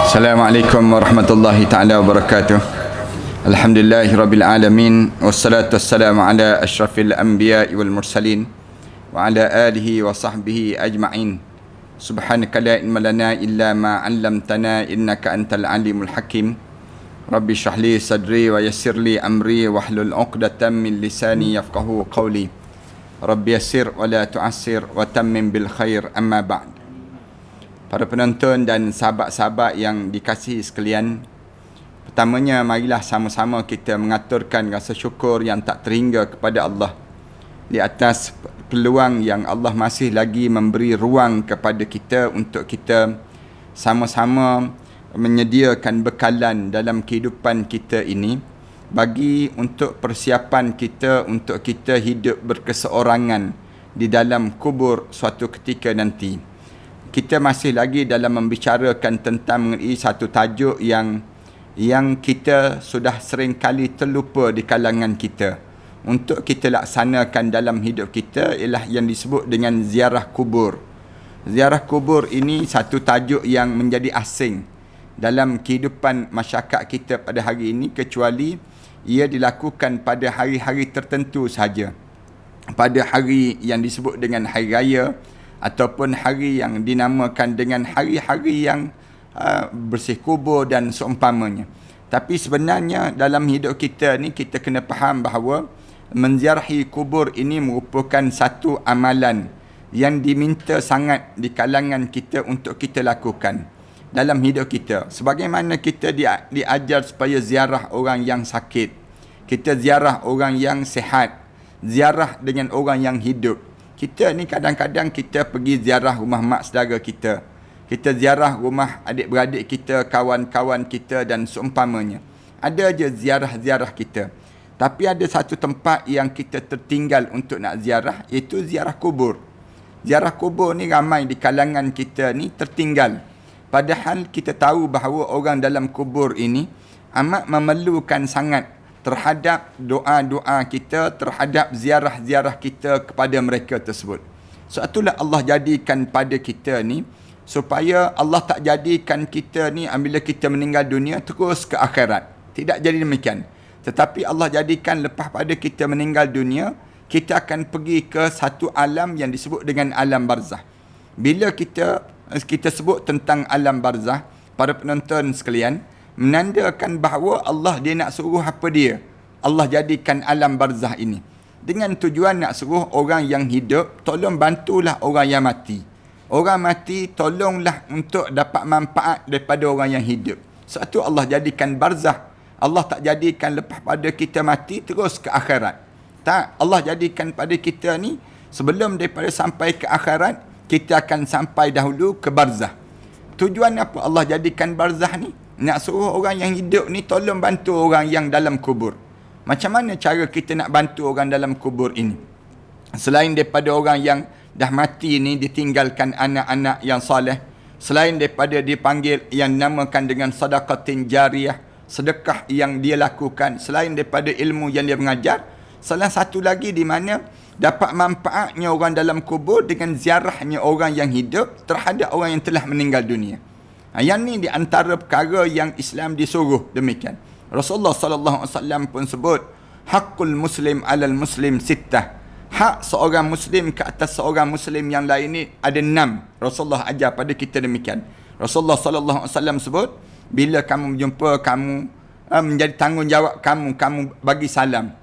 Assalamualaikum warahmatullahi taala wabarakatuh. Alhamdulillahirabbil alamin wassalatu wassalamu ala asyrafil anbiya'i wal mursalin wa ala alihi wa sahbihi ajma'in. Subhanaka la ilma lana illa ma 'allamtana innaka antal alimul hakim. Rabbi shrah li sadri wa yassir li amri wahlul 'uqdatam min lisani yafqahu qawli. Rabbi yassir wa la tu'assir wa tammim bil khair, amma ba'd. Para penonton dan sahabat-sahabat yang dikasihi sekalian, pertamanya marilah sama-sama kita mengaturkan rasa syukur yang tak terhingga kepada Allah di atas peluang yang Allah masih lagi memberi ruang kepada kita untuk kita sama-sama menyediakan bekalan dalam kehidupan kita ini bagi untuk persiapan kita untuk kita hidup berkeseorangan di dalam kubur suatu ketika nanti. Kita masih lagi dalam membicarakan tentang mengenai satu tajuk yang kita sudah sering kali terlupa di kalangan kita untuk kita laksanakan dalam hidup kita, ialah yang disebut dengan ziarah kubur. Ziarah kubur ini satu tajuk yang menjadi asing dalam kehidupan masyarakat kita pada hari ini, kecuali ia dilakukan pada hari-hari tertentu sahaja. Pada hari yang disebut dengan hari raya ataupun hari yang dinamakan dengan hari-hari yang bersih kubur dan seumpamanya. Tapi sebenarnya dalam hidup kita ni kita kena faham bahawa menziarahi kubur ini merupakan satu amalan yang diminta sangat di kalangan kita untuk kita lakukan dalam hidup kita. Sebagaimana kita diajar supaya ziarah orang yang sakit, kita ziarah orang yang sihat, ziarah dengan orang yang hidup. Kita ni kadang-kadang kita pergi ziarah rumah mak saudara kita. Kita ziarah rumah adik-beradik kita, kawan-kawan kita dan seumpamanya. Ada je ziarah-ziarah kita. Tapi ada satu tempat yang kita tertinggal untuk nak ziarah, iaitu ziarah kubur. Ziarah kubur ni ramai di kalangan kita ni tertinggal. Padahal kita tahu bahawa orang dalam kubur ini amat memerlukan sangat terhadap doa-doa kita, terhadap ziarah-ziarah kita kepada mereka tersebut. So itulah Allah jadikan pada kita ni, supaya Allah tak jadikan kita ni apabila kita meninggal dunia terus ke akhirat. Tidak jadi demikian. Tetapi Allah jadikan lepas pada kita meninggal dunia, kita akan pergi ke satu alam yang disebut dengan alam barzah. Bila kita sebut tentang alam barzah, para penonton sekalian, menandakan bahawa Allah dia nak suruh apa dia? Allah jadikan alam barzah ini dengan tujuan nak suruh orang yang hidup, tolong bantulah orang yang mati. Orang mati, tolonglah untuk dapat manfaat daripada orang yang hidup. Sebab tu Allah jadikan barzah. Allah tak jadikan lepas pada kita mati terus ke akhirat. Tak, Allah jadikan pada kita ni sebelum daripada sampai ke akhirat, kita akan sampai dahulu ke barzah. Tujuan apa Allah jadikan barzah ni? Nak suruh orang yang hidup ni tolong bantu orang yang dalam kubur. Macam mana cara kita nak bantu orang dalam kubur ini? Selain daripada orang yang dah mati ni ditinggalkan anak-anak yang soleh, selain daripada dipanggil yang dinamakan dengan sedekatin jariyah, sedekah yang dia lakukan, selain daripada ilmu yang dia mengajar, salah satu lagi di mana dapat manfaatnya orang dalam kubur dengan ziarahnya orang yang hidup terhadap orang yang telah meninggal dunia. Yang ni di antara perkara yang Islam disuruh demikian. Rasulullah sallallahu alaihi wasallam pun sebut haqqul muslim 'alal muslim sittah. Hak seorang muslim ke atas seorang muslim yang lain ni ada 6. Rasulullah ajar pada kita demikian. Rasulullah sallallahu alaihi wasallam sebut, bila kamu berjumpa, kamu menjadi tanggungjawab kamu bagi salam.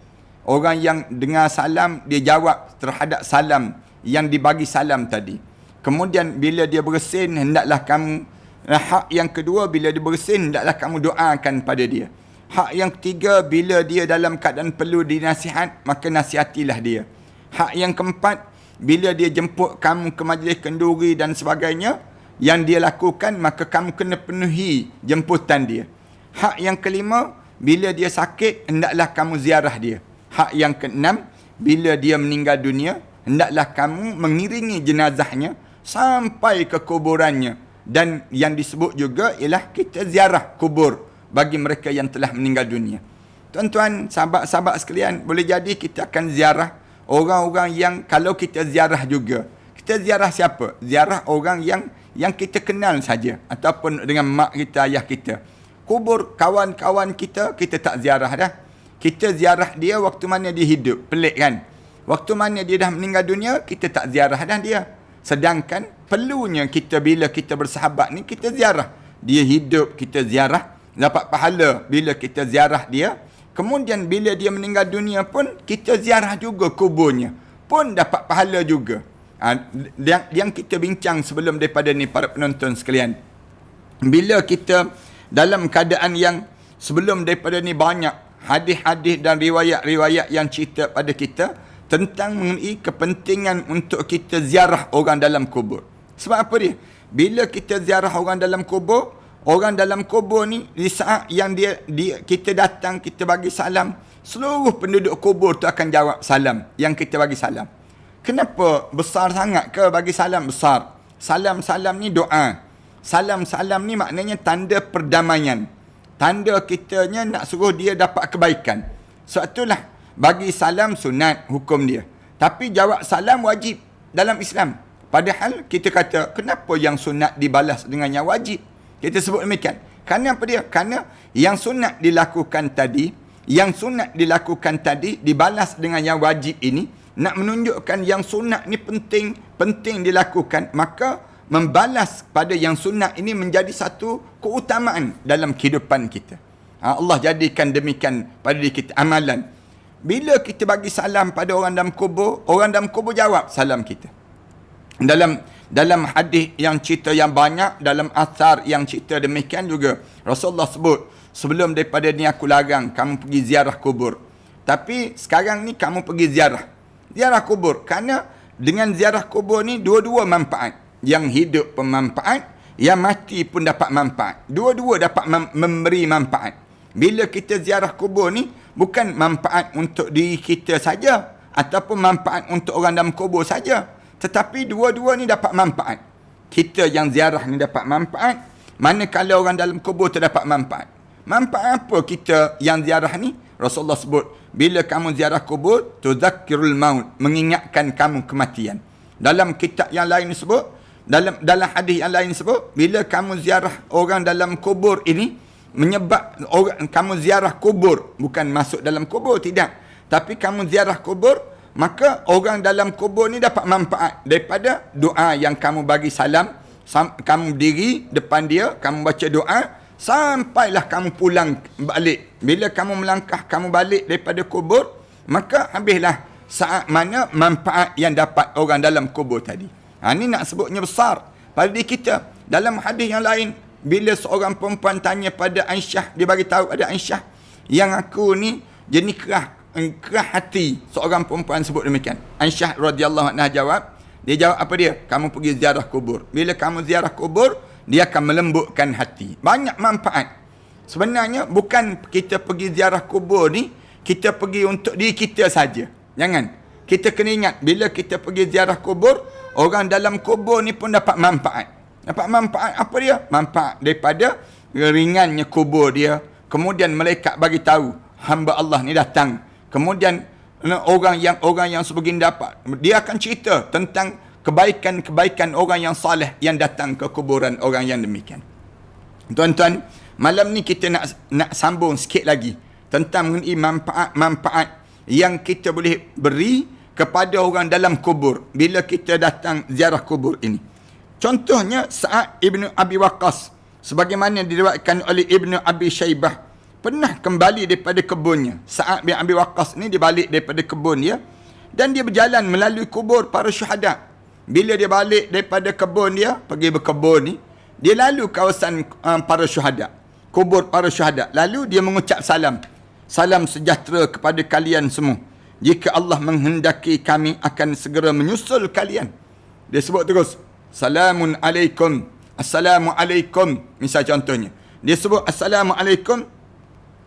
Orang yang dengar salam, dia jawab terhadap salam yang dibagi salam tadi. Kemudian bila dia bersin, hendaklah kamu hak yang kedua, bila dia bersin, hendaklah kamu doakan pada dia. Hak yang ketiga, bila dia dalam keadaan perlu dinasihat, maka nasihatilah dia. Hak yang keempat, bila dia jemput kamu ke majlis kenduri dan sebagainya, yang dia lakukan, maka kamu kena penuhi jemputan dia. Hak yang kelima, bila dia sakit, hendaklah kamu ziarah dia. Hak yang keenam, bila dia meninggal dunia, hendaklah kamu mengiringi jenazahnya sampai ke kuburannya. Dan yang disebut juga ialah kita ziarah kubur bagi mereka yang telah meninggal dunia. Tuan-tuan, sahabat-sahabat sekalian, boleh jadi kita akan ziarah orang-orang yang, kalau kita ziarah juga, kita ziarah siapa? Ziarah orang yang yang kita kenal saja, ataupun dengan mak kita, ayah kita. Kubur kawan-kawan kita, kita tak ziarah dah. Kita ziarah dia waktu mana dia hidup. Pelik kan? Waktu mana dia dah meninggal dunia, kita tak ziarah dah dia. Sedangkan perlunya kita bila kita bersahabat ni, kita ziarah. Dia hidup, kita ziarah. Dapat pahala bila kita ziarah dia. Kemudian bila dia meninggal dunia pun, kita ziarah juga kuburnya. Pun dapat pahala juga. Yang kita bincang sebelum daripada ni para penonton sekalian. Bila kita dalam keadaan yang sebelum daripada ni banyak hadis-hadis dan riwayat-riwayat yang cerita pada kita tentang mengenai kepentingan untuk kita ziarah orang dalam kubur. Sebab apa dia? Bila kita ziarah orang dalam kubur ni, di saat yang kita datang, kita bagi salam, seluruh penduduk kubur tu akan jawab salam yang kita bagi salam. Kenapa besar sangat ke bagi salam? Besar. Salam-salam ni doa. Salam-salam ni maknanya tanda perdamaian. Tanda kitanya nak suruh dia dapat kebaikan. Sebab itulah bagi salam sunat hukum dia. Tapi jawab salam wajib dalam Islam. Padahal kita kata, kenapa yang sunat dibalas dengan yang wajib? Kita sebut demikian. Kerana apa dia? Kerana yang sunat dilakukan tadi dibalas dengan yang wajib ini, nak menunjukkan yang sunat ni penting dilakukan, maka membalas pada yang sunat ini menjadi satu keutamaan dalam kehidupan kita. Allah jadikan demikian pada diri kita amalan. Bila kita bagi salam pada orang dalam kubur jawab salam kita. Dalam hadis yang cerita yang banyak, dalam asar yang cerita demikian juga, Rasulullah sebut, sebelum daripada ni aku larang kamu pergi ziarah kubur. Tapi sekarang ni kamu pergi ziarah kubur. Kerana dengan ziarah kubur ni dua-dua manfaat. Yang hidup pun manfaat, yang mati pun dapat manfaat. Dua-dua dapat memberi manfaat. Bila kita ziarah kubur ni, bukan manfaat untuk diri kita saja, ataupun manfaat untuk orang dalam kubur saja. Tetapi dua-dua ni dapat manfaat. Kita yang ziarah ni dapat manfaat, manakala orang dalam kubur tu dapat manfaat. Manfaat apa kita yang ziarah ni? Rasulullah sebut, bila kamu ziarah kubur, tuzakkirul maut, mengingatkan kamu kematian. Dalam kitab yang lain sebut, dalam hadis yang lain sebut, bila kamu ziarah orang dalam kubur ini, kamu ziarah kubur, bukan masuk dalam kubur, tidak. Tapi kamu ziarah kubur, maka orang dalam kubur ni dapat manfaat daripada doa yang kamu bagi salam. Kamu berdiri depan dia, kamu baca doa, sampailah kamu pulang balik. Bila kamu melangkah, kamu balik daripada kubur, maka habislah saat mana manfaat yang dapat orang dalam kubur tadi. Ini nak sebutnya besar pada diri kita. Dalam hadis yang lain, bila seorang perempuan tanya pada Aisyah, dia bagi tahu pada Aisyah, yang aku ni jenis kerah hati. Seorang perempuan sebut demikian. Aisyah radhiyallahu anha jawab, dia jawab apa dia? Kamu pergi ziarah kubur. Bila kamu ziarah kubur, dia akan melembutkan hati. Banyak manfaat. Sebenarnya bukan kita pergi ziarah kubur ni, kita pergi untuk diri kita saja. Jangan. Kita kena ingat, bila kita pergi ziarah kubur, orang dalam kubur ni pun dapat manfaat. Dapat manfaat apa dia? Manfaat daripada ringannya kubur dia. Kemudian malaikat bagi tahu, hamba Allah ni datang. Kemudian orang yang sebegini dapat, dia akan cerita tentang kebaikan-kebaikan orang yang saleh yang datang ke kuburan orang yang demikian. Tuan-tuan, malam ni kita nak sambung sikit lagi tentang mengenai manfaat-manfaat yang kita boleh beri kepada orang dalam kubur bila kita datang ziarah kubur ini. Contohnya Sa'ad ibn Abi Waqqas, sebagaimana diriwayatkan oleh Ibnu Abi Syaibah, pernah kembali daripada kebunnya. Sa'ad bin Abi Waqqas ni dia balik daripada kebun dia, dan dia berjalan melalui kubur para syuhada. Bila dia balik daripada kebun dia, pergi berkebun ni, dia lalu kawasan para syuhada, kubur para syuhada. Lalu dia mengucap salam. Salam sejahtera kepada kalian semua. Jika Allah menghendaki, kami akan segera menyusul kalian. Dia sebut terus, Salamun alaikum, Assalamualaikum. Misal contohnya, dia sebut Assalamualaikum,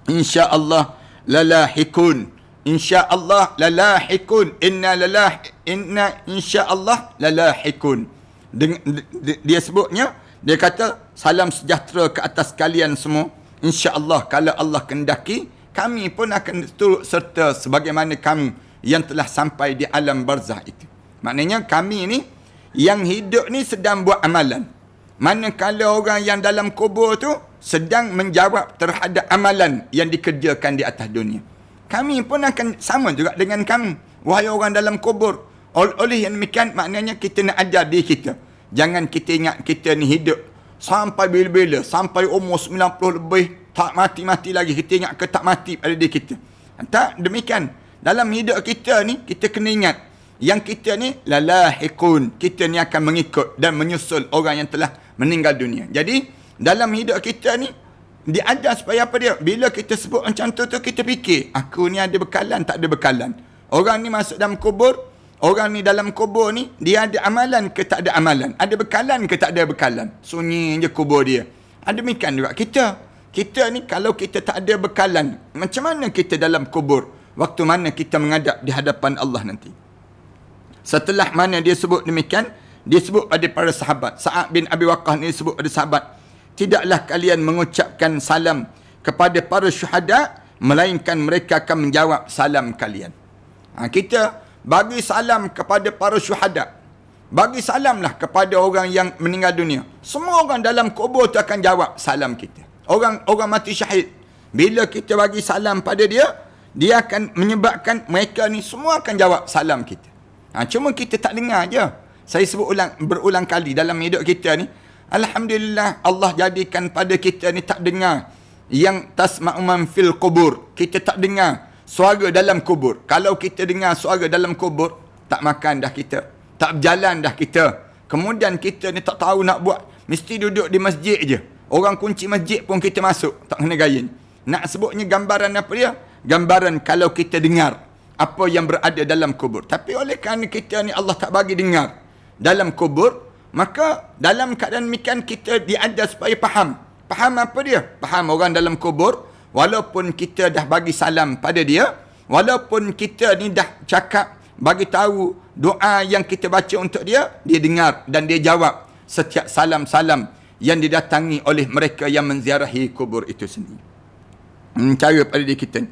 InsyaAllah lalahikun, InsyaAllah lalahikun, Inna insyaAllah lalahikun. Dia sebutnya, dia kata, salam sejahtera ke atas kalian semua. InsyaAllah, kalau Allah kehendaki, kami pun akan turut serta sebagaimana kamu yang telah sampai di alam barzah itu. Maknanya kami ni yang hidup ni sedang buat amalan. Manakala orang yang dalam kubur tu sedang menjawab terhadap amalan yang dikerjakan di atas dunia. Kami pun akan sama juga dengan kamu. Wahai orang dalam kubur. Oleh yang demikian, maknanya kita nak ajar diri kita. Jangan kita ingat kita ni hidup sampai bila-bila. Sampai umur 90 lebih. Tak mati-mati lagi. Kita ingat ke tak mati pada diri kita. Tak demikian. Dalam hidup kita ni, kita kena ingat. Yang kita ni, lalahiqun. Kita ni akan mengikut dan menyusul orang yang telah meninggal dunia. Jadi, dalam hidup kita ni, diajar supaya apa dia? Bila kita sebut macam tu, kita fikir, aku ni ada bekalan, tak ada bekalan. Orang ni masuk dalam kubur, orang ni dalam kubur ni, dia ada amalan ke tak ada amalan? Ada bekalan ke tak ada bekalan? Sunyi je kubur dia. Demikian juga kita. Kita ni kalau kita tak ada bekalan, macam mana kita dalam kubur? Waktu mana kita menghadap di hadapan Allah nanti? Setelah mana dia sebut demikian, dia sebut pada para sahabat. Sa'ad bin Abi Waqqas ni sebut pada sahabat, tidaklah kalian mengucapkan salam kepada para syuhada, melainkan mereka akan menjawab salam kalian. Kita bagi salam kepada para syuhada. Bagi salamlah kepada orang yang meninggal dunia. Semua orang dalam kubur tu akan jawab salam kita. Orang mati syahid. Bila kita bagi salam pada dia, dia akan menyebabkan mereka ni semua akan jawab salam kita. Cuma kita tak dengar je. Saya sebut berulang kali dalam hidup kita ni. Alhamdulillah Allah jadikan pada kita ni tak dengar yang tasma'u man fil kubur. Kita tak dengar suara dalam kubur. Kalau kita dengar suara dalam kubur, tak makan dah kita. Tak berjalan dah kita. Kemudian kita ni tak tahu nak buat. Mesti duduk di masjid je. Orang kunci masjid pun kita masuk. Tak kena gaya. Nak sebutnya gambaran apa dia? Gambaran kalau kita dengar apa yang berada dalam kubur. Tapi oleh kerana kita ni Allah tak bagi dengar dalam kubur, maka dalam keadaan demikian kita diajar supaya faham. Faham apa dia? Faham orang dalam kubur, walaupun kita dah bagi salam pada dia, walaupun kita ni dah cakap, bagi tahu doa yang kita baca untuk dia, dia dengar dan dia jawab setiap salam-salam yang didatangi oleh mereka yang menziarahi kubur itu sendiri. Cara pada diri kita.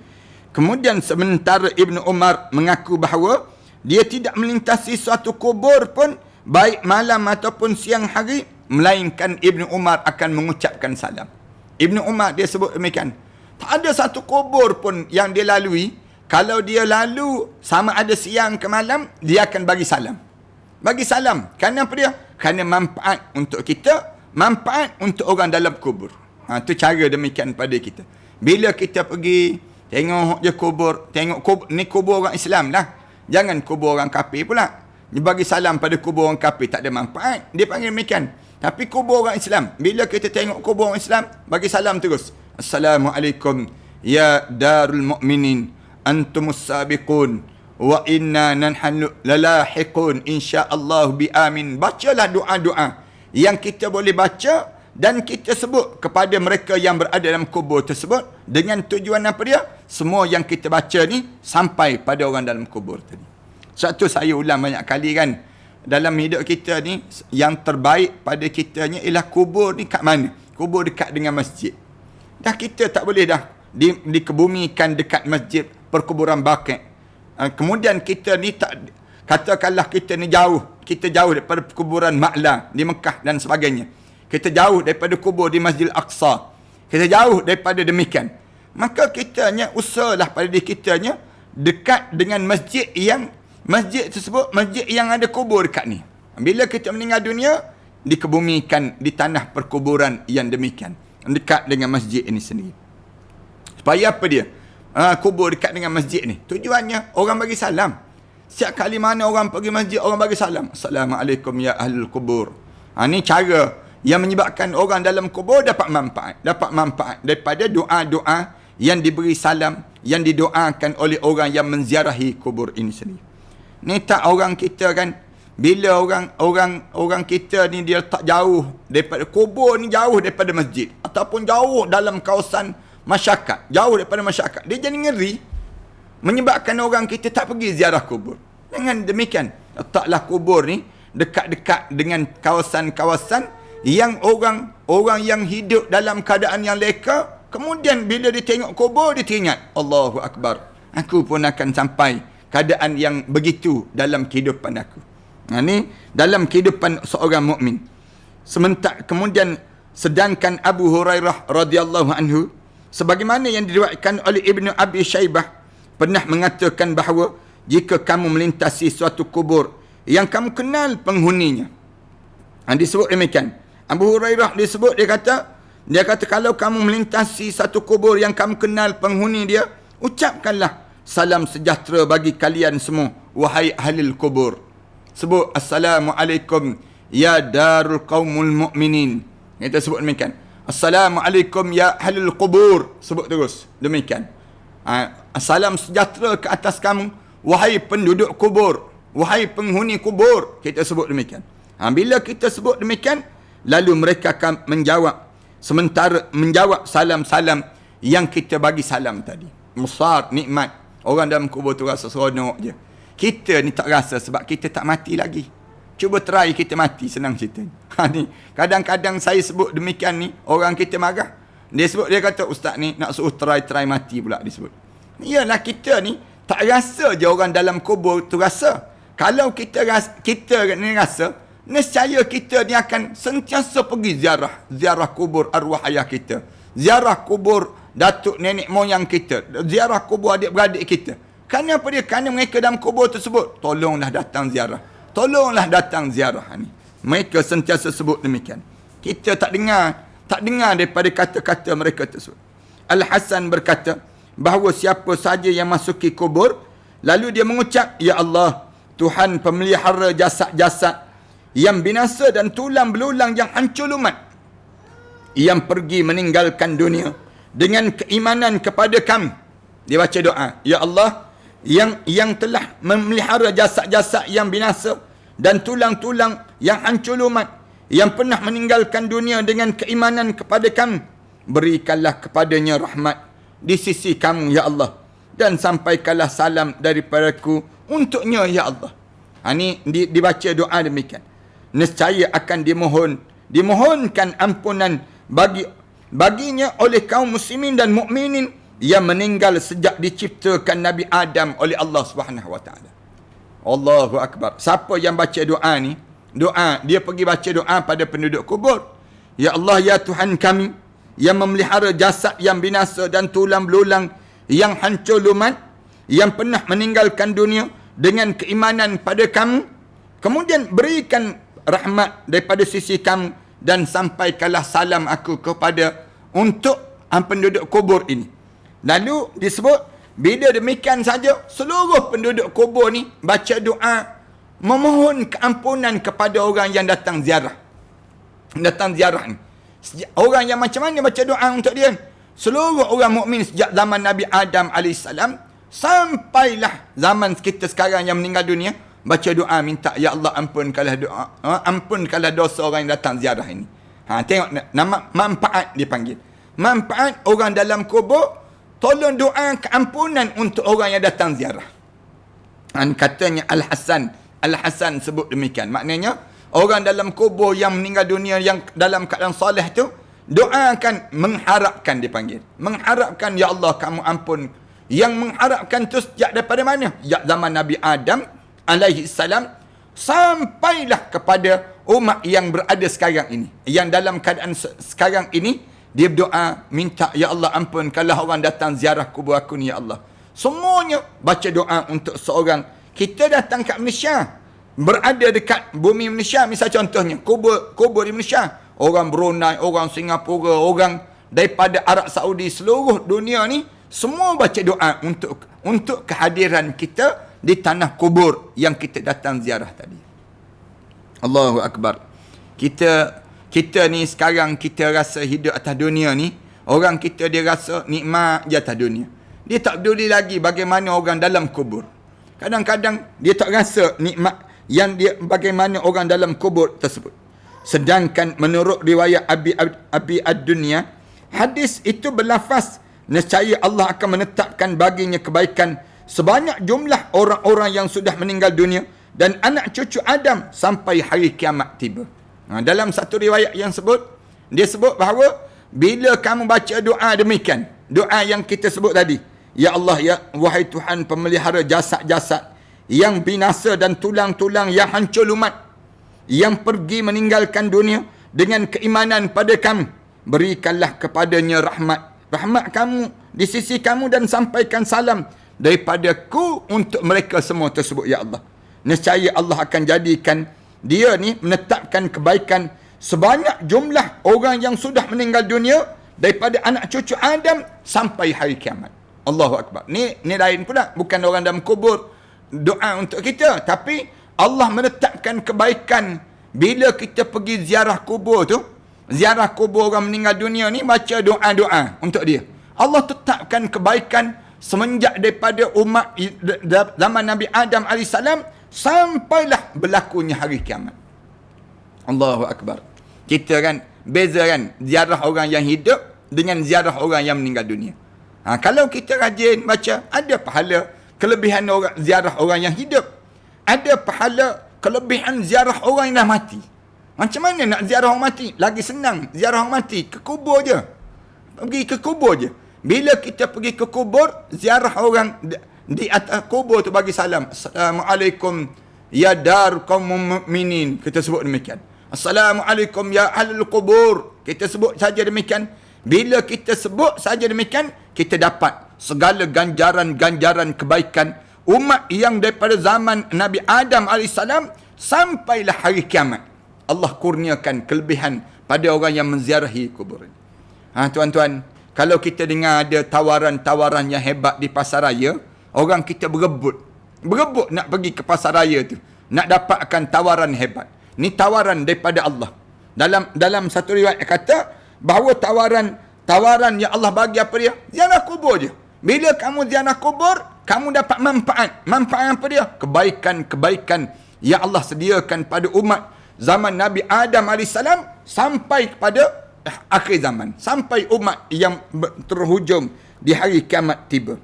Kemudian sementara Ibn Umar mengaku bahawa dia tidak melintasi suatu kubur pun, baik malam ataupun siang hari, melainkan Ibn Umar akan mengucapkan salam. Ibn Umar dia sebut demikian. Tak ada satu kubur pun yang dia lalui, kalau dia lalu sama ada siang ke malam, dia akan bagi salam. Bagi salam. Kerana apa dia? Kerana manfaat untuk kita, manfaat untuk orang dalam kubur. Itu cara demikian pada kita. Bila kita pergi tengok je kubur, tengok kubur, ni kubur orang Islam lah. Jangan kubur orang kafir pula. Dia bagi salam pada kubur orang kafir, tak ada manfaat. Dia panggil demikian. Tapi kubur orang Islam, bila kita tengok kubur orang Islam, bagi salam terus. Assalamualaikum ya darul mu'minin, antumus sabiqun wa inna nanhanu lalahiqun insyaallah bi amin. Bacalah doa-doa yang kita boleh baca dan kita sebut kepada mereka yang berada dalam kubur tersebut, dengan tujuan apa dia? Semua yang kita baca ni sampai pada orang dalam kubur tadi. Satu saya ulang banyak kali kan, dalam hidup kita ni yang terbaik pada kitanya ialah kubur ni kat mana? Kubur dekat dengan masjid. Dah kita tak boleh dah dikebumikan dekat masjid perkuburan Baqi'. Kemudian kita ni tak, katakanlah kita ni jauh, kita jauh daripada perkuburan Ma'la di Mekah dan sebagainya. Kita jauh daripada kubur di Masjid Al-Aqsa. Kita jauh daripada demikian. Maka kitanya usahalah pada diri kitanya dekat dengan masjid tersebut, masjid yang ada kubur dekat ni. Bila kita meninggal dunia, dikebumikan di tanah perkuburan yang demikian, dekat dengan masjid ini sendiri. Supaya apa dia? Kubur dekat dengan masjid ni. Tujuannya orang bagi salam. Setiap kali mana orang pergi masjid, orang bagi salam. Assalamualaikum ya ahlul kubur. Ni cara yang menyebabkan orang dalam kubur dapat manfaat. Dapat manfaat daripada doa-doa yang diberi salam, yang didoakan oleh orang yang menziarahi kubur ini sendiri. Ni tak orang kita kan, bila orang kita ni dia tak jauh daripada kubur ni, jauh daripada masjid ataupun jauh dalam kawasan masyarakat, jauh daripada masyarakat, dia jadi ngeri, menyebabkan orang kita tak pergi ziarah kubur. Dengan demikian, letaklah kubur ni dekat-dekat dengan kawasan-kawasan yang orang yang hidup dalam keadaan yang leka, kemudian bila dia tengok kubur, dia teringat, Allahu Akbar, aku pun akan sampai keadaan yang begitu dalam kehidupan aku. Ni dalam kehidupan seorang mukmin. Kemudian sedangkan Abu Hurairah radhiyallahu anhu sebagaimana yang diriwayatkan oleh Ibnu Abi Syaibah pernah mengatakan bahawa jika kamu melintasi suatu kubur yang kamu kenal penghuninya. Disebut demikian. Abu Hurairah dia kata kalau kamu melintasi satu kubur yang kamu kenal penghuni dia, ucapkanlah salam sejahtera bagi kalian semua wahai ahli kubur. Sebut assalamualaikum ya darul qaumul mu'minin. Kita sebut demikian. Assalamualaikum ya ahlul qubur. Sebut terus demikian. Salam sejahtera ke atas kamu wahai penduduk kubur, wahai penghuni kubur. Kita sebut demikian. Bila kita sebut demikian, lalu mereka akan menjawab, sementara menjawab salam-salam yang kita bagi salam tadi. Musar, nikmat. Orang dalam kubur tu rasa seronok je. Kita ni tak rasa sebab kita tak mati lagi. Cuba try kita mati, senang cerita. Ni kadang-kadang saya sebut demikian ni, orang kita marah. Dia kata, ustaz ni nak suruh try mati pula dia sebut. Yalah, kita ni tak rasa je orang dalam kubur tu rasa. Kalau kita ni rasa, nescaya kita ni akan sentiasa pergi ziarah kubur arwah ayah kita, ziarah kubur datuk nenek moyang kita, ziarah kubur adik-beradik kita. Kenapa dia? Kerana mereka dalam kubur tersebut, tolonglah datang ziarah, tolonglah datang ziarah ni. Mereka sentiasa sebut demikian. Kita tak dengar daripada kata-kata mereka tersebut. Al-Hasan berkata bahawa siapa saja yang masuki kubur lalu dia mengucap, ya Allah, Tuhan pemelihara jasad-jasad yang binasa dan tulang belulang yang hancur lumat, yang pergi meninggalkan dunia dengan keimanan kepada kami. Dia baca doa, ya Allah, yang telah memelihara jasad-jasad yang binasa dan tulang-tulang yang hancur lumat, yang pernah meninggalkan dunia dengan keimanan kepada kami, berikanlah kepadanya rahmat di sisi kamu, ya Allah, dan sampaikanlah salam daripadaku untuknya, ya Allah. Ini dibaca doa demikian. Nescaya akan dimohonkan ampunan baginya oleh kaum muslimin dan mukminin yang meninggal sejak diciptakan Nabi Adam oleh Allah Subhanahu wa taala. Allahu akbar. Siapa yang baca doa ni, dia pergi baca doa pada penduduk kubur. Ya Allah, ya Tuhan kami yang memelihara jasad yang binasa dan tulang belulang yang hancur lumat, yang pernah meninggalkan dunia dengan keimanan pada kamu, kemudian berikan rahmat daripada sisi kamu dan sampaikanlah salam aku kepada untuk penduduk kubur ini. Lalu disebut, bila demikian saja, seluruh penduduk kubur ni baca doa memohon keampunan kepada orang yang datang ziarah. Datang ziarah ni, orang yang macam mana baca doa untuk dia? Seluruh orang mukmin sejak zaman Nabi Adam AS sampailah zaman kita sekarang yang meninggal dunia, baca doa minta, ya Allah, ampunkanlah dosa orang yang datang ziarah ini. Tengok nama manfaat dipanggil. Manfaat orang dalam kubur, tolong doa keampunan untuk orang yang datang ziarah. Katanya Al-Hasan sebut demikian. Maknanya orang dalam kubur yang meninggal dunia yang dalam keadaan soleh tu, doakan, mengharapkan dipanggil. Mengharapkan, ya Allah kamu ampun. Yang mengharapkan tu sejak daripada mana? Sejak zaman Nabi Adam alaihi salam sampailah kepada umat yang berada sekarang ini. Yang dalam keadaan sekarang ini, dia berdoa minta, ya Allah ampunkanlah orang datang ziarah kubur aku ni, ya Allah. Semuanya baca doa untuk seorang. Kita datang kat Malaysia, berada dekat bumi Malaysia, misal contohnya kubur di Malaysia, orang Brunei, orang Singapura, orang daripada Arab Saudi, seluruh dunia ni semua baca doa untuk kehadiran kita di tanah kubur yang kita datang ziarah tadi. Allahu akbar. Kita ni sekarang kita rasa hidup atas dunia ni, orang kita dia rasa nikmat je atas dunia. Dia tak peduli lagi bagaimana orang dalam kubur. Kadang-kadang dia tak rasa nikmat yang dia bagaimana orang dalam kubur tersebut. Sedangkan menurut riwayat Abi ad-Dunya, hadis itu berlafaz, nescaya Allah akan menetapkan baginya kebaikan sebanyak jumlah orang-orang yang sudah meninggal dunia dan anak cucu Adam sampai hari kiamat tiba. Dalam satu riwayat yang dia sebut bahawa bila kamu baca doa demikian, doa yang kita sebut tadi, ya Allah, ya wahai Tuhan pemelihara jasad-jasad yang binasa dan tulang-tulang yang hancur lumat, yang pergi meninggalkan dunia dengan keimanan pada kami. Berikanlah kepadanya rahmat kamu di sisi kamu dan sampaikan salam daripadaku untuk mereka semua tersebut, ya Allah. Nescaya Allah akan jadikan dia ni menetapkan kebaikan sebanyak jumlah orang yang sudah meninggal dunia daripada anak cucu Adam sampai hari kiamat. Allahu Akbar. Ni lain pula, bukan orang dalam kubur doa untuk kita, tapi Allah menetapkan kebaikan bila kita pergi ziarah kubur tu. Ziarah kubur orang meninggal dunia ni, baca doa-doa untuk dia. Allah tetapkan kebaikan semenjak daripada umat zaman Nabi Adam AS sampailah berlakunya hari kiamat. Allahu Akbar. Kita kan beza kan ziarah orang yang hidup dengan ziarah orang yang meninggal dunia. Kalau kita rajin baca, ada pahala kelebihan orang ziarah orang yang hidup. Ada pahala kelebihan ziarah orang yang dah mati. Macam mana nak ziarah orang mati? Lagi senang ziarah orang mati, ke kubur je. Pergi ke kubur je. Bila kita pergi ke kubur, ziarah orang di atas kubur tu bagi salam. Assalamualaikum ya dar kaum mukminin. Kita sebut demikian. Assalamualaikum ya ahlul kubur. Kita sebut saja demikian. Bila kita sebut saja demikian, kita dapat segala ganjaran-ganjaran kebaikan umat yang daripada zaman Nabi Adam AS sampailah hari kiamat. Allah kurniakan kelebihan pada orang yang menziarahi kubur. Tuan-tuan, kalau kita dengar ada tawaran-tawaran yang hebat di pasaraya, orang kita berebut nak pergi ke pasaraya tu, nak dapatkan tawaran hebat. Ni tawaran daripada Allah. Dalam satu riwayat kata bahawa tawaran yang Allah bagi apa dia? Ziarah kubur je. Bila kamu ziarah kubur, kamu dapat manfaat. Manfaat apa dia? Kebaikan yang Allah sediakan pada umat zaman Nabi Adam AS sampai kepada akhir zaman. Sampai umat yang terhujung di hari kiamat tiba.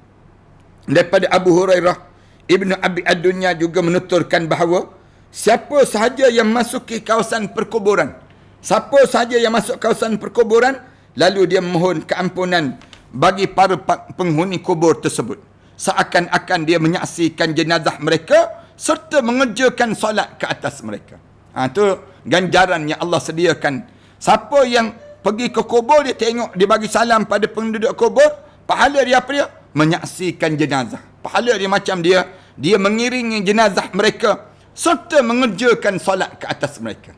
Daripada Abu Hurairah, Ibnu Abi Ad-Dunya juga menuturkan bahawa siapa sahaja yang masuki kawasan perkuburan, siapa sahaja yang masuk kawasan perkuburan, lalu dia memohon keampunan bagi para penghuni kubur tersebut, seakan-akan dia menyaksikan jenazah mereka serta mengerjakan solat ke atas mereka. Itu ganjaran yang Allah sediakan. Siapa yang pergi ke kubur, dia tengok, dia bagi salam pada penduduk kubur, pahala dia apa dia? Menyaksikan jenazah. Pahala dia macam dia mengiringi jenazah mereka serta mengerjakan solat ke atas mereka.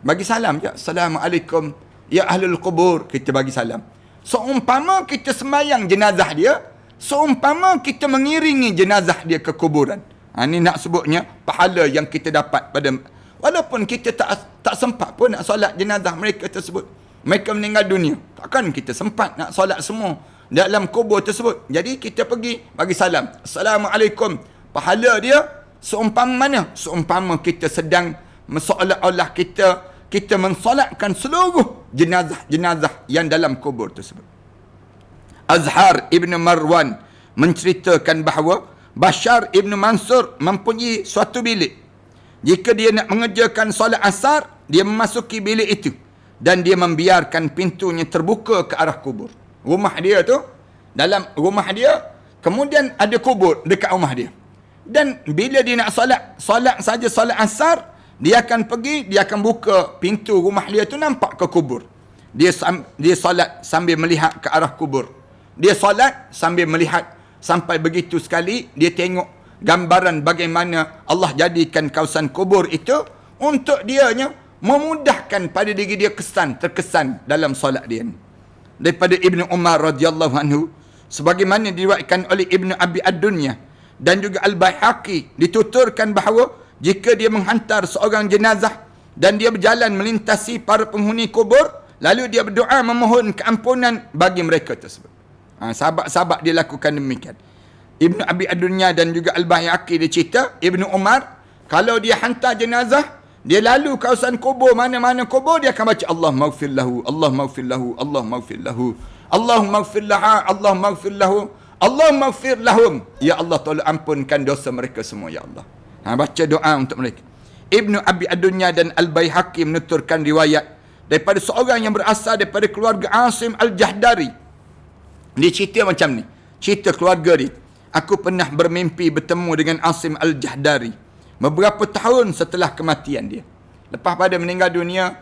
Bagi salam je. Assalamualaikum ya ahlul kubur. Kita bagi salam. Seumpama kita sembahyang jenazah dia, seumpama kita mengiringi jenazah dia ke kuburan. Ini nak sebutnya pahala yang kita dapat pada, walaupun kita tak sempat pun nak solat jenazah mereka tersebut. Mereka meninggal dunia, takkan kita sempat nak solat semua dalam kubur tersebut. Jadi kita pergi bagi salam. Assalamualaikum. Pahala dia seumpama mana? Seumpama kita sedang seolah-olah kita mensolatkan seluruh jenazah-jenazah yang dalam kubur tersebut. Azhar Ibn Marwan menceritakan bahawa Bashar Ibn Mansur mempunyai suatu bilik. Jika dia nak mengerjakan solat asar, dia memasuki bilik itu dan dia membiarkan pintunya terbuka ke arah kubur. Rumah dia tu, dalam rumah dia, kemudian ada kubur dekat rumah dia. Dan bila dia nak solat saja solat asar, dia akan pergi, dia akan buka pintu rumah dia tu, nampak ke kubur. Dia solat sambil melihat ke arah kubur. Dia solat sambil melihat, sampai begitu sekali dia tengok gambaran bagaimana Allah jadikan kawasan kubur itu untuk dianya memudahkan pada diri dia terkesan dalam solat dia. Daripada Ibnu Umar radhiyallahu anhu, sebagaimana diriwayatkan oleh Ibnu Abi Ad-Dunya dan juga Al-Baihaqi, dituturkan bahawa jika dia menghantar seorang jenazah dan dia berjalan melintasi para penghuni kubur, lalu dia berdoa memohon keampunan bagi mereka tersebut. Sahabat-sahabat dia lakukan demikian. Ibnu Abi Ad-Dunya dan juga Al-Baihaqi dia cerita, Ibnu Umar kalau dia hantar jenazah, dia lalu kawasan kubur, mana-mana kubur, dia akan baca Allah maghfir lahu, Allah maghfir lahu, Allah maghfir lahu, Allah maghfir laha, Allah maghfir lahu, Allah maghfir lahum. Ya Allah, tolong ampunkan dosa mereka semua, ya Allah. Baca doa untuk mereka. Ibnu Abi Ad-Dunya dan Al-Baihaqi menuturkan riwayat daripada seorang yang berasal daripada keluarga Asim Al-Jahdari. Dia cerita macam ni, cerita keluarga dia. Aku pernah bermimpi bertemu dengan Asim Al-Jahdari beberapa tahun setelah kematian dia. Lepas pada meninggal dunia,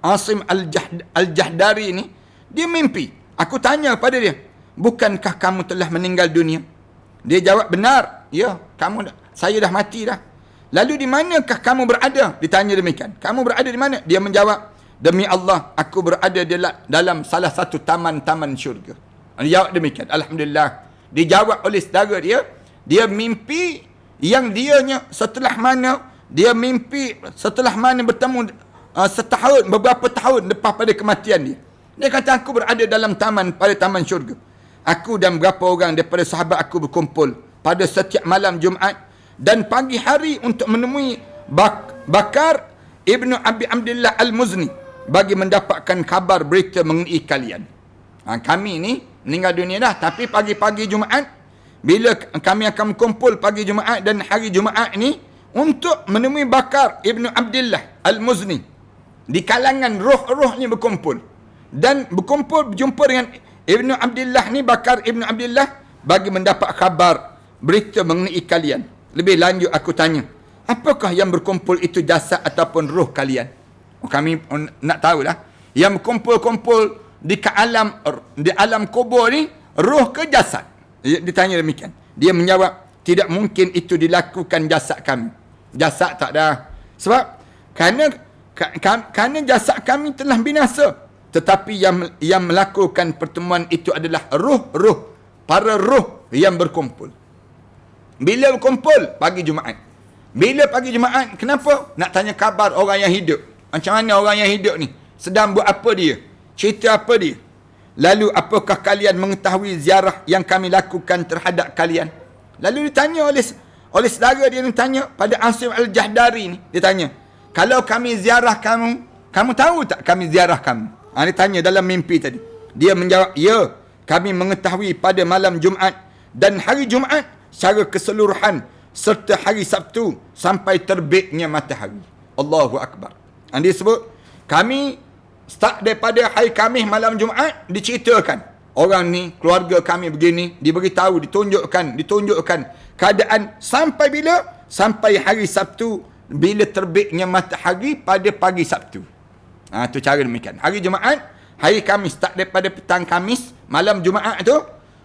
Asim Al-Jahdari ni, dia mimpi. Aku tanya pada dia, bukankah kamu telah meninggal dunia? Dia jawab, benar. Ya, saya dah mati dah. Lalu di manakah kamu berada? Ditanya demikian. Kamu berada di mana? Dia menjawab, demi Allah, aku berada dalam salah satu taman-taman syurga. Dia jawab demikian. Alhamdulillah. Dijawab oleh saudara dia, dia mimpi yang dianya setelah mana bertemu setahun, beberapa tahun lepas pada kematian dia. Dia kata, aku berada dalam pada taman syurga. Aku dan beberapa orang daripada sahabat aku berkumpul pada setiap malam Jumaat dan pagi hari untuk menemui Bakar Ibnu Abi Abdillah Al-Muzni bagi mendapatkan kabar berita mengenai kalian. Kami ni meninggal dunia dah, tapi pagi-pagi Jumaat, bila kami akan berkumpul pagi Jumaat dan hari Jumaat ni untuk menemui Bakar Ibnu Abdillah Al-Muzni. Di kalangan roh-roh ni berkumpul. Dan berjumpa dengan Ibnu Abdillah ni, Bakar Ibnu Abdillah, bagi mendapat khabar, berita mengenai kalian. Lebih lanjut aku tanya, apakah yang berkumpul itu, jasad ataupun roh kalian? Kami nak tahu lah. Yang berkumpul-kumpul di alam kubur ni, roh ke jasad? Ditanya demikian. Dia menjawab, tidak mungkin itu dilakukan jasad kami. Jasad tak ada. Sebab kerana jasad kami telah binasa. Tetapi yang melakukan pertemuan itu adalah para roh yang berkumpul. Bila berkumpul? Pagi Jumaat. Bila pagi Jumaat? Kenapa? Nak tanya khabar orang yang hidup. Macam mana orang yang hidup ni? Sedang buat apa dia? Cerita apa dia? Lalu apakah kalian mengetahui ziarah yang kami lakukan terhadap kalian? Lalu ditanya oleh saudara dia, tanya pada Asim Al-Jahdari ni. Dia tanya, kalau kami ziarah kamu tahu tak kami ziarah kamu? Dia tanya dalam mimpi tadi. Dia menjawab, ya, kami mengetahui pada malam Jumaat dan hari Jumaat secara keseluruhan serta hari Sabtu sampai terbitnya matahari. Allahu Akbar. Dia sebut, kami start daripada hari Khamis malam Jumaat, diceritakan. Orang ni, keluarga kami begini, diberitahu, ditunjukkan keadaan sampai bila? Sampai hari Sabtu, bila terbitnya matahari pada pagi Sabtu. Tu cara demikian. Hari Jumaat, hari Khamis, start daripada petang Khamis, malam Jumaat tu,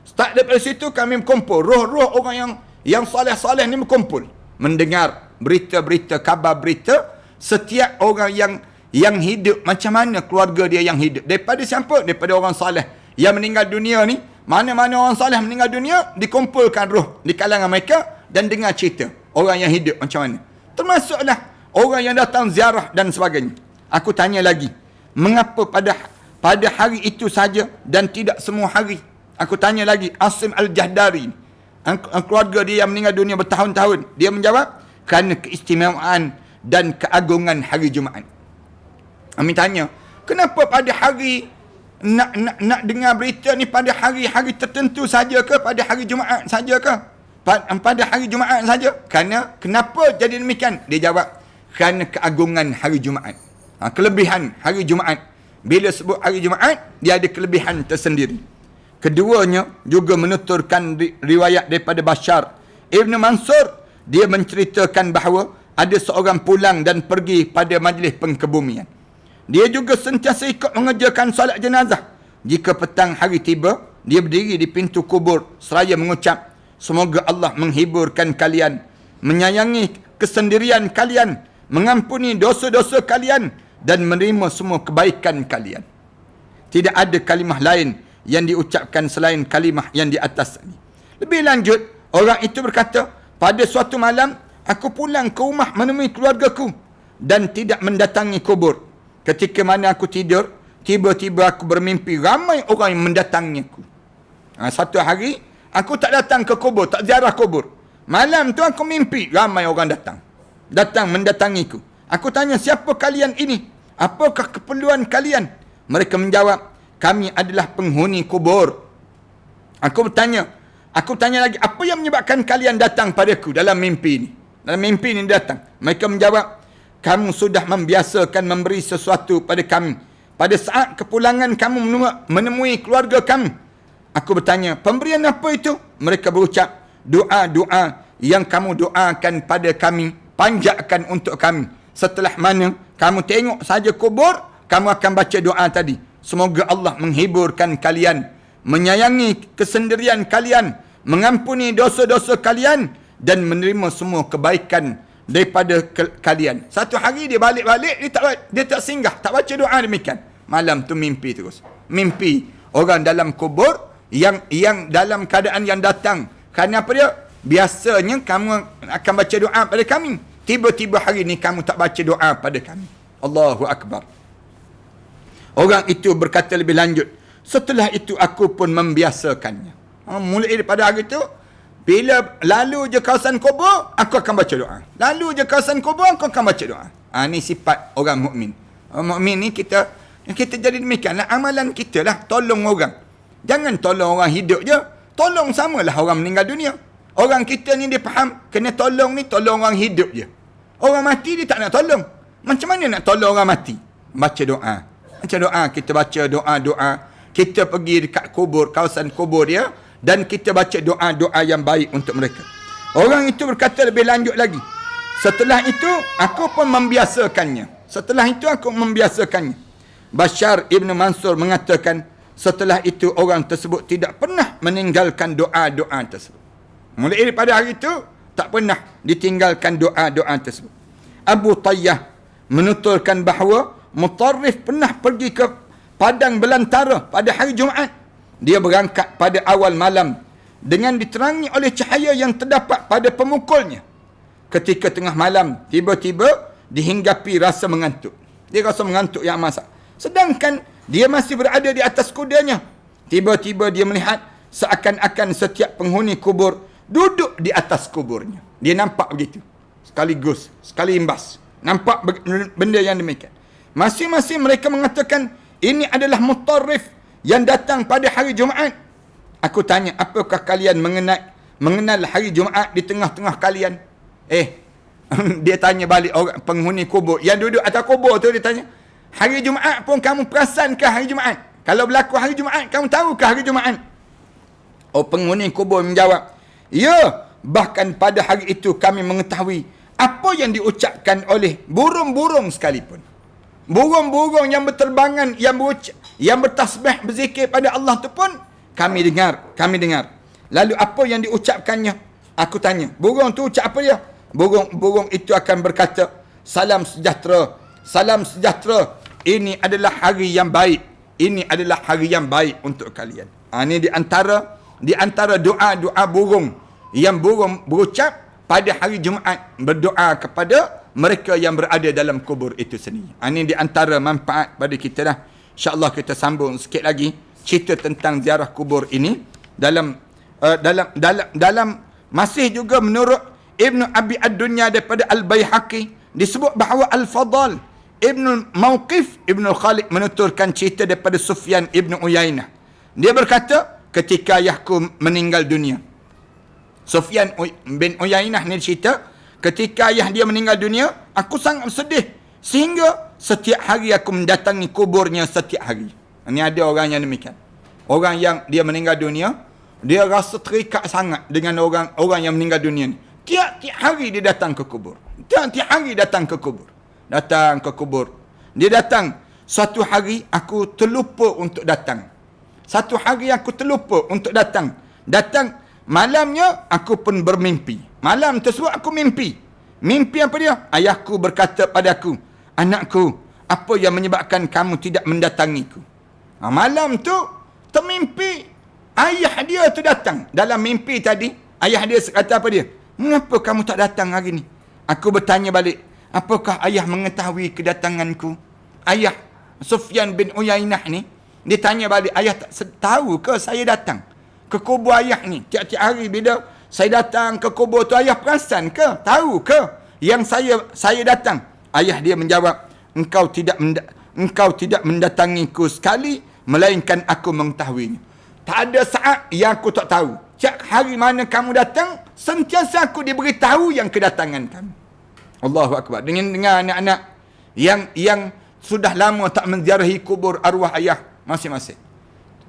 start daripada situ kami berkumpul. Roh-roh orang yang soleh-soleh ni berkumpul. Mendengar berita-berita, kabar berita, setiap orang yang hidup, macam mana keluarga dia yang hidup. Daripada siapa? Daripada orang soleh yang meninggal dunia ni. Mana-mana orang soleh meninggal dunia, dikumpulkan roh di kalangan mereka dan dengar cerita orang yang hidup macam mana. Termasuklah orang yang datang ziarah dan sebagainya. Aku tanya lagi, mengapa pada hari itu saja dan tidak semua hari? Aku tanya lagi, Asim Al-Jahdari, keluarga dia yang meninggal dunia bertahun-tahun, dia menjawab, kerana keistimewaan dan keagungan hari Jumaat. Kami tanya, kenapa pada hari nak dengar berita ni pada hari-hari tertentu saja ke? Pada hari Jumaat saja ke? Pada hari Jumaat saja? Kenapa jadi demikian? Dia jawab, kerana keagungan hari Jumaat. Kelebihan hari Jumaat. Bila sebut hari Jumaat, dia ada kelebihan tersendiri. Keduanya juga menuturkan riwayat daripada Bashar Ibn Mansur. Dia menceritakan bahawa ada seorang pulang dan pergi pada majlis pengkebumian. Dia juga sentiasa ikut mengerjakan solat jenazah. Jika petang hari tiba, dia berdiri di pintu kubur seraya mengucap, semoga Allah menghiburkan kalian, menyayangi kesendirian kalian, mengampuni dosa-dosa kalian dan menerima semua kebaikan kalian. Tidak ada kalimah lain yang diucapkan selain kalimah yang di atas ini. Lebih lanjut, orang itu berkata, pada suatu malam, aku pulang ke rumah menemui keluargaku dan tidak mendatangi kubur. Ketika mana aku tidur, tiba-tiba aku bermimpi ramai orang yang mendatangi aku. Satu hari, aku tak datang ke kubur, tak ziarah kubur. Malam tu aku mimpi ramai orang datang mendatangiku. Aku tanya, siapa kalian ini? Apakah keperluan kalian? Mereka menjawab, kami adalah penghuni kubur. Aku tanya lagi, apa yang menyebabkan kalian datang padaku dalam mimpi ini? Dalam mimpi ini datang. Mereka menjawab, kamu sudah membiasakan memberi sesuatu pada kami. Pada saat kepulangan kamu menemui keluarga kami. Aku bertanya, pemberian apa itu? Mereka berucap, doa-doa yang kamu doakan pada kami, panjatkan untuk kami. Setelah mana kamu tengok saja kubur, kamu akan baca doa tadi. Semoga Allah menghiburkan kalian, menyayangi kesendirian kalian, mengampuni dosa-dosa kalian dan menerima semua kebaikan daripada kalian. Satu hari dia balik-balik, dia tak singgah, tak baca doa demikian. Malam tu mimpi terus. Mimpi orang dalam kubur yang dalam keadaan yang datang. Kerana apa dia? Biasanya kamu akan baca doa pada kami. Tiba-tiba hari ni kamu tak baca doa pada kami. Allahu Akbar. Orang itu berkata lebih lanjut, setelah itu aku pun membiasakannya. Mulai daripada hari itu, bila lalu je kawasan kubur, aku akan baca doa. Lalu je kawasan kubur, aku akan baca doa. Ini sifat orang mukmin. Orang mukmin ni kita jadi demikianlah. Amalan kita lah, tolong orang. Jangan tolong orang hidup je. Tolong samalah orang meninggal dunia. Orang kita ni dia faham, kena tolong ni tolong orang hidup je. Orang mati dia tak nak tolong. Macam mana nak tolong orang mati? Baca doa. Baca doa, kita baca doa-doa. Kita pergi dekat kubur, kawasan kubur dia, dan kita baca doa-doa yang baik untuk mereka. Orang itu berkata lebih lanjut lagi. Setelah itu, aku pun membiasakannya. Bashar Ibn Mansur mengatakan, setelah itu orang tersebut tidak pernah meninggalkan doa-doa tersebut. Mulai daripada hari itu, tak pernah ditinggalkan doa-doa tersebut. Abu Tayyah menuturkan bahawa Mutarrif pernah pergi ke padang belantara pada hari Jumaat. Dia berangkat pada awal malam dengan diterangi oleh cahaya yang terdapat pada pemukulnya. Ketika tengah malam, tiba-tiba dihinggapi rasa mengantuk. Dia rasa mengantuk yang masak. Sedangkan dia masih berada di atas kudanya. Tiba-tiba dia melihat seakan-akan setiap penghuni kubur duduk di atas kuburnya. Dia nampak begitu. Sekaligus, sekali imbas. Nampak benda yang demikian. Masing-masing mereka mengatakan, ini adalah Mutarrif yang datang pada hari Jumaat. Aku tanya, apakah kalian mengenal hari Jumaat di tengah-tengah kalian? Dia tanya balik orang penghuni kubur. Yang duduk atas kubur tu dia tanya, hari Jumaat pun kamu perasankah hari Jumaat? Kalau berlaku hari Jumaat, kamu tahukah hari Jumaat? Penghuni kubur menjawab, ya, bahkan pada hari itu kami mengetahui apa yang diucapkan oleh burung-burung sekalipun. Burung-burung yang berterbangan, yang bertasbih, berzikir pada Allah tu pun kami dengar. Lalu apa yang diucapkannya? Aku tanya, burung tu ucap apa dia? Burung itu akan berkata, salam sejahtera, salam sejahtera. Ini adalah hari yang baik. Ini adalah hari yang baik untuk kalian. Ini di antara doa-doa burung yang burung berucap pada hari Jumaat, berdoa kepada mereka yang berada dalam kubur itu sendiri. Ini di antara manfaat pada kita dah. InsyaAllah kita sambung sikit lagi cerita tentang ziarah kubur ini dalam masih juga menurut Ibn Abi Ad-Dunya daripada Al-Baihaqi disebut bahawa Al-Fadal Ibn Mawqif Ibn Khalid menuturkan cerita daripada Sufyan Ibn Uyainah. Dia berkata, ketika ayahku meninggal dunia, Sufyan bin Uyainah ni cerita, ketika ayah dia meninggal dunia, aku sangat sedih. Sehingga setiap hari aku mendatangi kuburnya setiap hari. Ini ada orang yang demikian. Orang yang dia meninggal dunia, dia rasa terikat sangat dengan orang yang meninggal dunia ni. Tiap-tiap hari dia datang ke kubur. Datang ke kubur. Dia datang. Suatu hari aku terlupa untuk datang. Datang. Malamnya aku pun bermimpi. Malam tersebut aku mimpi. Mimpi apa dia? Ayahku berkata padaku, anakku, apa yang menyebabkan kamu tidak mendatangiku? Malam tu termimpi ayah dia tu datang. Dalam mimpi tadi, ayah dia kata apa dia? Mengapa kamu tak datang hari ni? Aku bertanya balik, apakah ayah mengetahui kedatanganku? Ayah Sufyan bin Uyainah ni, dia tanya balik, ayah tak tahu ke saya datang ke kubur ayah ni? Tiap-tiap hari bila saya datang ke kubur tu, ayah perasan ke? Tahu ke yang saya datang? Ayah dia menjawab, engkau tidak mendatangiku sekali, melainkan aku mengetahuinya. Tak ada saat yang aku tak tahu. Setiap hari mana kamu datang, sentiasa aku diberitahu yang kedatangan kamu. Allahu Akbar. Dengan anak-anak yang sudah lama tak menziarahi kubur arwah ayah masing-masing.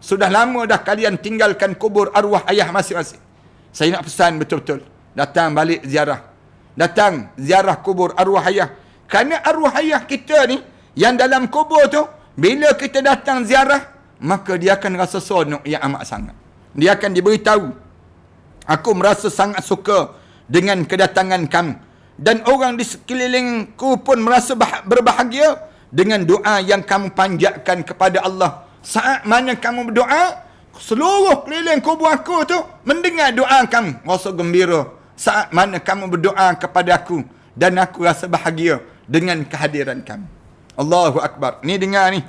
Sudah lama dah kalian tinggalkan kubur arwah ayah masing-masing. Saya nak pesan betul-betul, datang balik ziarah. Datang ziarah kubur arwah ayah. Kerana arwah ayah kita ni yang dalam kubur tu, bila kita datang ziarah, maka dia akan rasa seronok yang amat sangat. Dia akan diberitahu, aku merasa sangat suka dengan kedatangan kamu. Dan orang di sekelilingku pun merasa berbahagia dengan doa yang kamu panjatkan kepada Allah. Saat mana kamu berdoa, seluruh keliling kubur aku tu mendengar doa kamu, rasa gembira. Saat mana kamu berdoa kepada aku, dan aku rasa bahagia dengan kehadiran kamu. Allahu Akbar. Ni dengar ni,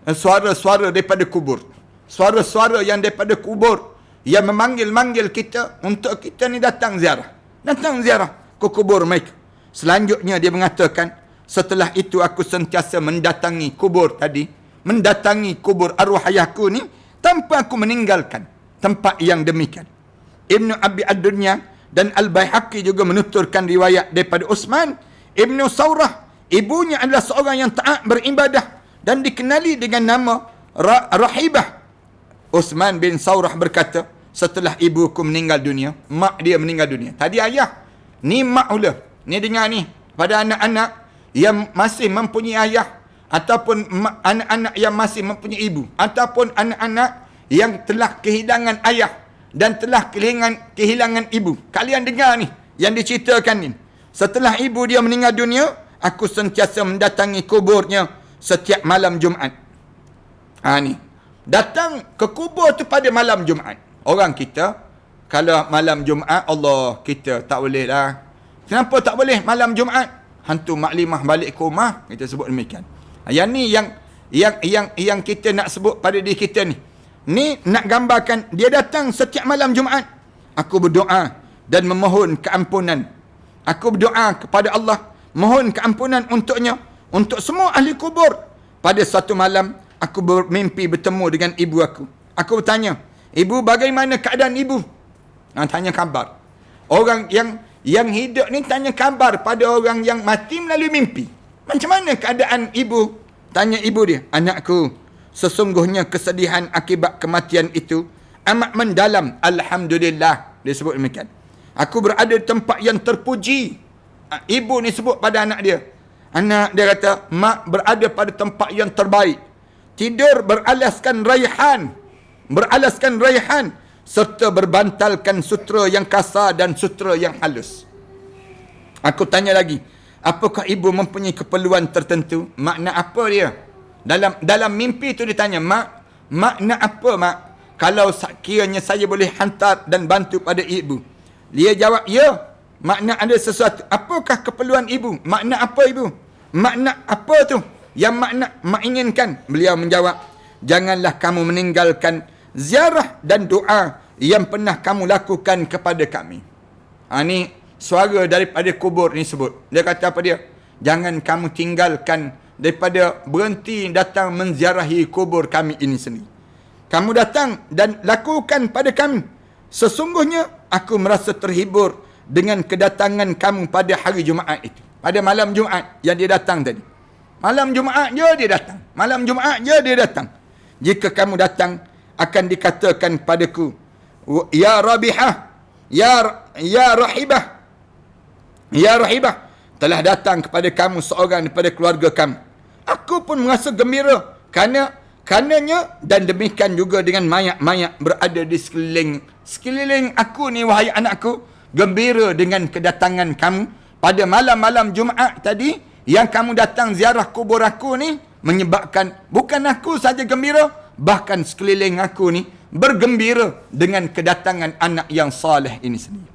suara-suara daripada kubur. Suara-suara yang daripada kubur, yang memanggil-manggil kita untuk kita ni datang ziarah. Datang ziarah ke kubur mereka. Selanjutnya dia mengatakan, setelah itu aku sentiasa mendatangi kubur tadi, mendatangi kubur arwah ayahku ni, tanpa aku meninggalkan tempat yang demikian. Ibnu Abi Ad-Dunya dan Al-Baihaqi juga menuturkan riwayat daripada Uthman Ibnu Saurah. Ibunya adalah seorang yang taat beribadah dan dikenali dengan nama Rahibah. Uthman bin Saurah berkata, setelah ibuku meninggal dunia, mak dia meninggal dunia. Tadi ayah, ni mak pula. Ni dengar ni, pada anak-anak yang masih mempunyai ayah, ataupun anak-anak yang masih mempunyai ibu, ataupun anak-anak yang telah kehilangan ayah dan telah kehilangan ibu. Kalian dengar ni, yang diceritakan ni. Setelah ibu dia meninggal dunia, aku sentiasa mendatangi kuburnya setiap malam Jumaat. Ni, datang ke kubur tu pada malam Jumaat. Orang kita, kalau malam Jumaat, Allah, kita tak boleh lah. Kenapa tak boleh malam Jumaat? Hantu maklimah balik ke rumah, kita sebut demikian. Yang ni yang kita nak sebut pada diri kita ni. Ni nak gambarkan dia datang setiap malam Jumaat. Aku berdoa dan memohon keampunan. Aku berdoa kepada Allah, mohon keampunan untuknya, untuk semua ahli kubur. Pada satu malam, aku bermimpi bertemu dengan ibu aku. Aku bertanya, ibu, bagaimana keadaan ibu? Tanya khabar. Orang yang hidup ni tanya khabar pada orang yang mati melalui mimpi. Macam mana keadaan ibu? Tanya ibu dia, anakku, sesungguhnya kesedihan akibat kematian itu amat mendalam. Alhamdulillah. Dia sebut demikian. Aku berada di tempat yang terpuji. Ibu ni sebut pada anak dia. Anak dia kata, mak berada pada tempat yang terbaik. Tidur beralaskan raihan. Beralaskan raihan. Serta berbantalkan sutera yang kasar dan sutera yang halus. Aku tanya lagi, apakah ibu mempunyai keperluan tertentu? Makna apa dia? Dalam mimpi tu dia tanya, mak, makna apa mak? Kalau kiranya saya boleh hantar dan bantu pada ibu. Dia jawab, ya. Makna ada sesuatu. Apakah keperluan ibu? Makna apa ibu? Makna apa tu yang makna mak inginkan? Beliau menjawab, janganlah kamu meninggalkan ziarah dan doa yang pernah kamu lakukan kepada kami. Ni suara daripada kubur ni sebut. Dia kata apa dia? Jangan kamu tinggalkan daripada berhenti datang menziarahi kubur kami ini sendiri. Kamu datang dan lakukan pada kami. Sesungguhnya aku merasa terhibur dengan kedatangan kamu pada hari Jumaat itu. Pada malam Jumaat yang dia datang tadi. Malam Jumaat je dia datang. Malam Jumaat je dia datang. Jika kamu datang, akan dikatakan padaku, ya Rabihah, ya Rahibah, ya Rahibah, telah datang kepada kamu seorang daripada keluarga kamu. Aku pun merasa gembira karenanya, dan demikian juga dengan mayat-mayat berada di sekeliling aku ni, wahai anakku, gembira dengan kedatangan kamu pada malam-malam Jumaat tadi, yang kamu datang ziarah kubur aku ni, menyebabkan bukan aku saja gembira, bahkan sekeliling aku ni bergembira dengan kedatangan anak yang saleh ini sendiri.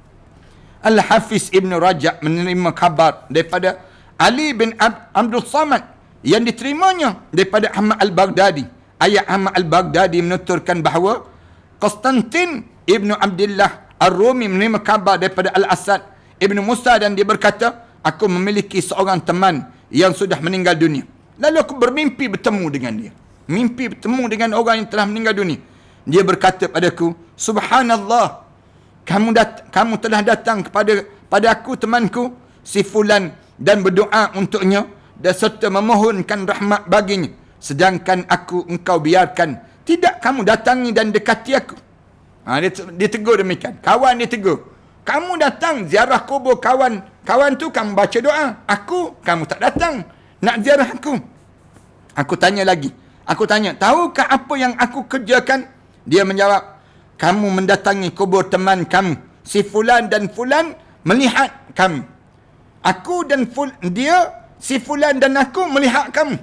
Al-Hafiz Ibn Rajab menerima khabar daripada Ali bin Abdul Samad yang diterimanya daripada Ahmad Al-Baghdadi. Ayah Ahmad Al-Baghdadi menuturkan bahawa Konstantin Ibn Abdullah Ar-Rumi menerima khabar daripada Al-Asad Ibn Musa, dan dia berkata, aku memiliki seorang teman yang sudah meninggal dunia. Lalu aku bermimpi bertemu dengan dia. Mimpi bertemu dengan orang yang telah meninggal dunia. Dia berkata padaku, subhanallah, kamu telah datang pada aku temanku si fulan dan berdoa untuknya dan serta memohonkan rahmat baginya, sedangkan engkau biarkan tidak kamu datangi dan dekati aku. Dia tegur demikian. Kawan dia tegur, kamu datang ziarah kubur kawan tu, kamu baca doa. Kamu tak datang nak ziarah aku. Aku tanya lagi. Aku tanya, tahukah apa yang aku kerjakan? Dia menjawab, kamu mendatangi kubur teman kamu, si fulan dan fulan melihat kamu. Aku dan dia, si fulan dan aku melihat kamu.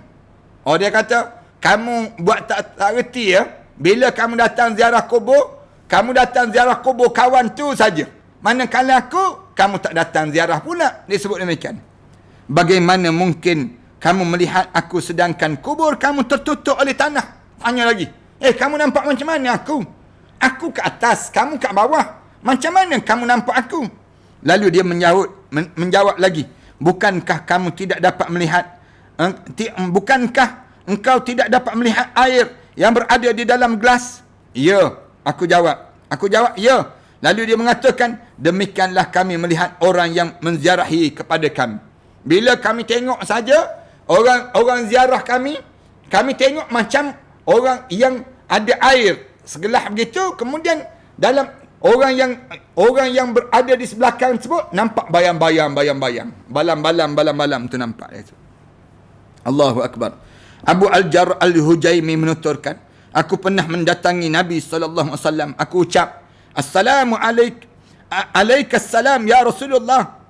Oh, dia kata, kamu buat tak reti ya. Bila kamu datang ziarah kubur, kamu datang ziarah kubur kawan tu saja. Manakala aku, kamu tak datang ziarah pula. Dia sebut demikian. Bagaimana mungkin kamu melihat aku sedangkan kubur kamu tertutup oleh tanah? Tanya lagi. Kamu nampak macam mana aku? Aku ke atas, kamu kat bawah. Macam mana kamu nampak aku? Lalu dia menjawab lagi. Bukankah kamu tidak dapat melihat? Bukankah engkau tidak dapat melihat air yang berada di dalam gelas? Ya, aku jawab. Ya. Lalu dia mengatakan, demikianlah kami melihat orang yang menziarahi kepada kami. Bila kami tengok saja, orang ziarah kami tengok macam orang yang ada air segelas begitu, kemudian dalam orang yang berada di sebelah kanan tersebut nampak bayang-bayang, balam-balam tu nampak itu. Allahu akbar. Abu Al-Jar Al-Hujaimi menuturkan, aku pernah mendatangi Nabi sallallahu alaihi wasallam, aku ucap, assalamu alaikassalam ya Rasulullah.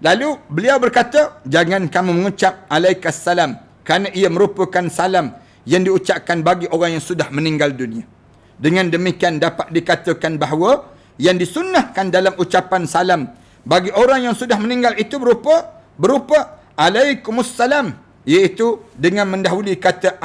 Lalu beliau berkata, jangan kamu mengucap alaikassalam, kerana ia merupakan salam yang diucapkan bagi orang yang sudah meninggal dunia. Dengan demikian dapat dikatakan bahawa yang disunnahkan dalam ucapan salam bagi orang yang sudah meninggal itu berupa alaikumussalam, iaitu dengan mendahului kata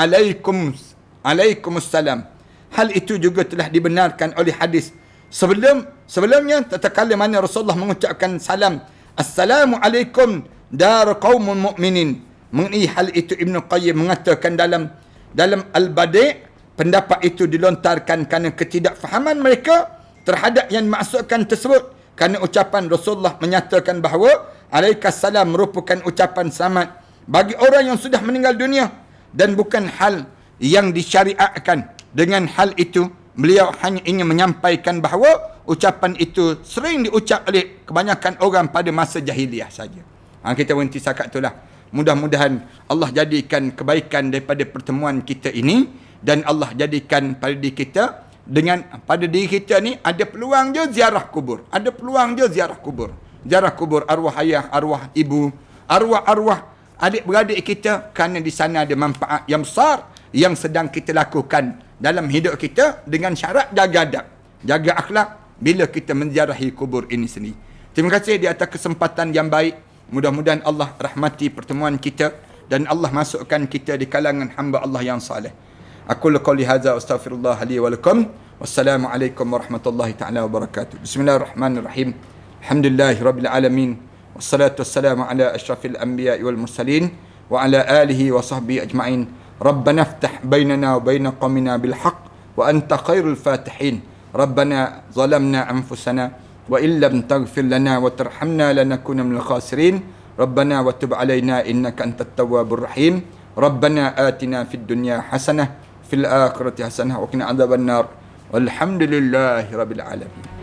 alaikumussalam. Hal itu juga telah dibenarkan oleh hadis sebelumnya, tatkala mana Rasulullah mengucapkan salam, assalamualaikum dar qaumun mu'minin. Mengenai hal itu Ibn Qayyim mengatakan dalam Al-Badi', pendapat itu dilontarkan kerana ketidakfahaman mereka terhadap yang dimaksudkan tersebut, kerana ucapan Rasulullah menyatakan bahawa alaikassalam merupakan ucapan selamat bagi orang yang sudah meninggal dunia dan bukan hal yang disyariatkan. Dengan hal itu beliau hanya ingin menyampaikan bahawa ucapan itu sering diucap oleh kebanyakan orang pada masa jahiliah saja. Kita berhenti setakat itulah. Mudah-mudahan Allah jadikan kebaikan daripada pertemuan kita ini, dan Allah jadikan pada diri kita, pada diri kita ni ada peluang je ziarah kubur. Ziarah kubur arwah ayah, arwah ibu, arwah adik-beradik kita, kerana di sana ada manfaat yang besar yang sedang kita lakukan dalam hidup kita dengan syarat jaga adab, jaga akhlak bila kita menziarahi kubur ini sendiri. Terima kasih di atas kesempatan yang baik. Mudah-mudahan Allah rahmati pertemuan kita dan Allah masukkan kita di kalangan hamba Allah yang saleh. Aku qouli hadza astaghfirullah li wa lakum. Wassalamualaikum warahmatullahi taala wabarakatuh. Bismillahirrahmanirrahim. Alhamdulillahirabbil alamin. Wassalatu wassalamu ala asyrafil anbiya'i wal mursalin wa ala alihi wa sahbihi ajma'in. Rabbana iftah bainana wa bain qaumina bil haqq wa anta khairul fatihin. Rabbana zalamna anfusana wa illam taghfir lana wa tarhamna lanakuna minal khasirin. Rabbana wa tub alaina innaka antat tawwabur rahim. Rabbana atina fid dunya hasanah fil akhirati hasanah wa qina adzabannar. Walhamdulillahi rabbil alamin.